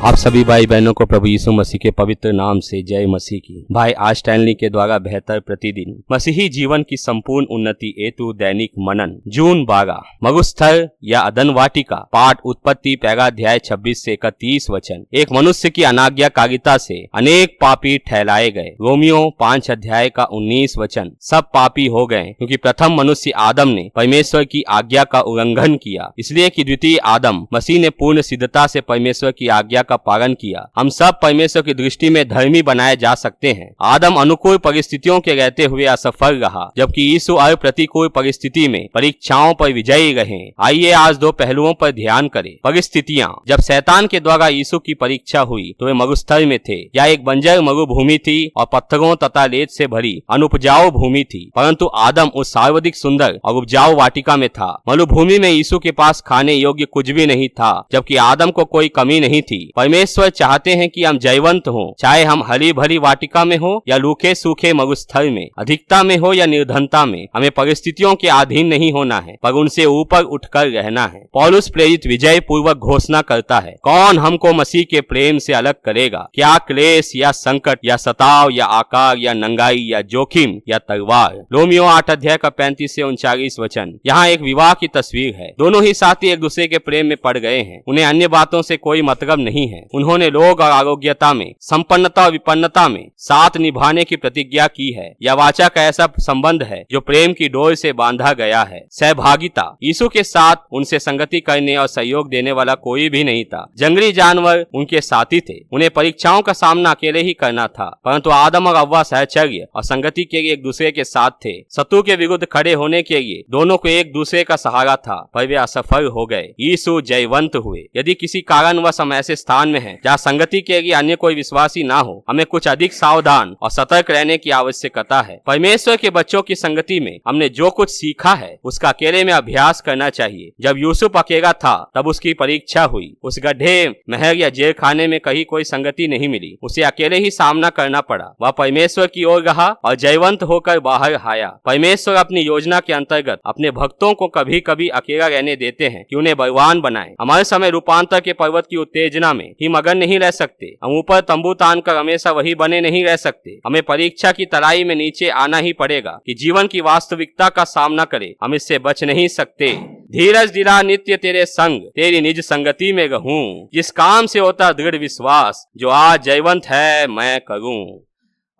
आप सभी भाई बहनों को प्रभु यीशु मसीह के पवित्र नाम से जय मसीह की। भाई आज स्टैनली के द्वारा बेहतर प्रतिदिन मसीही जीवन की संपूर्ण उन्नति हेतु दैनिक मनन जून 12 मरुस्थल या अदन वाटिका पाठ उत्पत्ति पैराध्याय 26 से 31 वचन। एक मनुष्य की अनाज्ञाकारिता से अनेक पापी ठहराए गए। रोमियो 5 अध्याय का 19 वचन। सब पापी हो गए क्योंकि प्रथम मनुष्य आदम ने परमेश्वर की आज्ञा का उल्लंघन किया, इसलिए कि द्वितीय आदम मसीह ने पूर्ण सिद्धता से परमेश्वर की आज्ञा का पालन किया। हम सब परमेश्वर की दृष्टि में धर्मी बनाए जा सकते हैं। आदम अनुकूल परिस्थितियों के रहते हुए असफल रहा, जबकि यीशु हर प्रतिकूल परिस्थिति में परीक्षाओं पर विजयी रहे। आइए आज दो पहलुओं पर ध्यान करें। परिस्थितियां। जब शैतान के द्वारा यीशु की परीक्षा हुई तो वे मरुस्थल में थे। यह एक बंजर मरुभूमि थी और पत्थरों तथा रेत से भरी अनुपजाऊ भूमि थी, परंतु आदम उस सर्वाधिक सुंदर और उपजाऊ वाटिका में था। मरुभूमि में यीशु के पास खाने योग्य कुछ भी नहीं था, जबकि आदम को कोई कमी नहीं थी। परमेश्वर चाहते हैं कि हम जयवंत हों, चाहे हम हरी भरी वाटिका में हो या रूखे सूखे मरुस्थल में, अधिकता में हो या निर्धनता में। हमें परिस्थितियों के अधीन नहीं होना है, पर उनसे ऊपर उठकर रहना है। पौलुस प्रेरित विजय पूर्वक घोषणा करता है, कौन हमको मसीह के प्रेम से अलग करेगा? क्या क्लेश या संकट या सताव या आकार या नंगाई या जोखिम या तलवार? रोमियो 8 अध्याय का 35 से 39 वचन। यहाँ एक विवाह की तस्वीर है। दोनों ही साथी एक दूसरे के प्रेम में पड़ गए हैं। उन्हें अन्य बातों से कोई मतलब नहीं है। उन्होंने रोग और आरोग्यता में, संपन्नता और विपन्नता में साथ निभाने की प्रतिज्ञा की है। यह वाचा का ऐसा संबंध है जो प्रेम की डोर से बांधा गया है। सहभागिता। यीशु के साथ उनसे संगति करने और सहयोग देने वाला कोई भी नहीं था। जंगली जानवर उनके साथी थे। उन्हें परीक्षाओं का सामना अकेले ही करना था, परंतु आदम और हव्वा सहचर्य और संगति के लिए एक दूसरे के साथ थे। शत्रु के विरुद्ध खड़े होने के लिए दोनों को एक दूसरे का सहारा था, पर वे असफल हो गए। यीशु जयवंत हुए। यदि किसी कारणवश हम ऐसे स्थान में हैं जहाँ संगति के लिए अन्य कोई विश्वासी ना हो, हमें कुछ अधिक सावधान और सतर्क रहने की आवश्यकता है। परमेश्वर के बच्चों की संगति में हमने जो कुछ सीखा है उसका अकेले में अभ्यास करना चाहिए। जब यूसुफ अकेला था तब उसकी परीक्षा हुई। उस गड्ढे, महल या जेल खाने में कहीं कोई संगति नहीं मिली। उसे अकेले ही सामना करना पड़ा। वह परमेश्वर की ओर रहा और जयवंत होकर बाहर आया। परमेश्वर अपनी योजना के अंतर्गत अपने भक्तों को कभी कभी अकेला रहने देते हैं कि उन्हें बलवान बनाए। हमारे समय रूपांतर के पर्वत की उत्तेजना में ही मगन नहीं रह सकते। हम ऊपर तंबू तान कर हमेशा वही बने नहीं रह सकते। हमें परीक्षा की तराई में नीचे आना ही पड़ेगा कि जीवन की वास्तविकता का सामना करें। हम इससे बच नहीं सकते। धीरज दिला नित्य तेरे संग, तेरी निज संगति में रहूं। जिस काम से होता दृढ़ विश्वास, जो आज जयवंत है मैं करूं।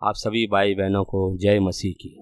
आप सभी भाई बहनों को जय मसीह की।